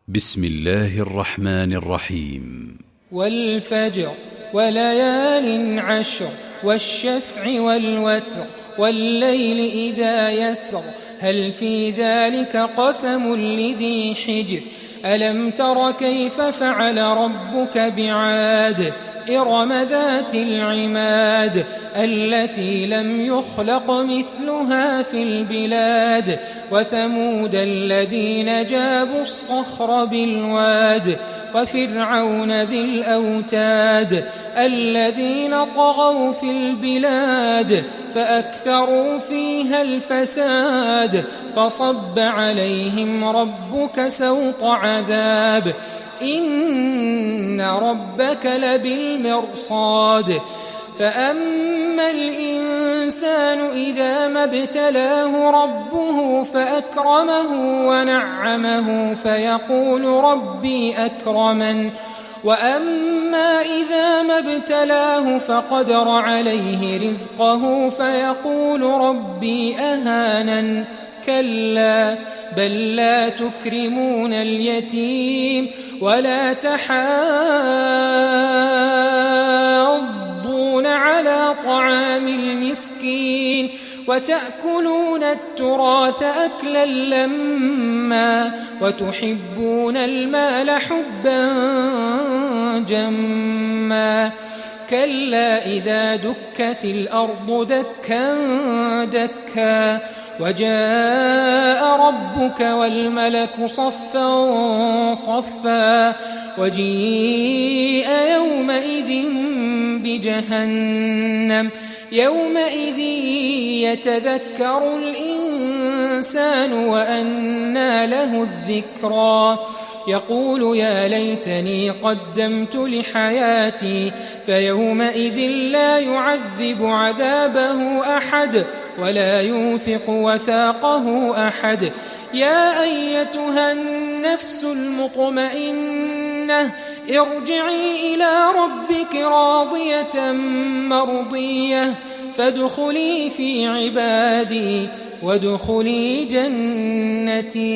بسم الله الرحمن الرحيم. والفجر وليال عشر والشفع والوتر والليل إذا يسر هل في ذلك قسم لذي حجر ألم تر كيف فعل ربك بعاد إرم ذات العماد التي لم يخلق مثلها في البلاد وثمود الذين جابوا الصخر بالواد وفرعون ذي الأوتاد الذين طغوا في البلاد فأكثروا فيها الفساد فصب عليهم ربك سوط عذاب إن ربك لبالمرصاد فأما الإنسان إذا ما ابتلاه ربه فأكرمه ونعمه فيقول ربي أكرمن وأما إذا ما ابتلاه فقدر عليه رزقه فيقول ربي أهانن كلا بل لا تكرمون اليتيم ولا تحاضون على طعام المسكين وتأكلون التراث أكلا لما وتحبون المال حبا جما كلا إذا دكت الأرض دكا دكا وجاء ربك والملك صفا صفا وجيء يومئذ بجهنم يومئذ يتذكر الإنسان وأنى له الذكرى يقول يا ليتني قدمت لحياتي فيومئذ لا يعذب عذابه أحد ولا يوثق وثاقه أحد يا أيتها النفس المطمئنة ارجعي إلى ربك راضية مرضية فادخلي في عبادي وادخلي جنتي.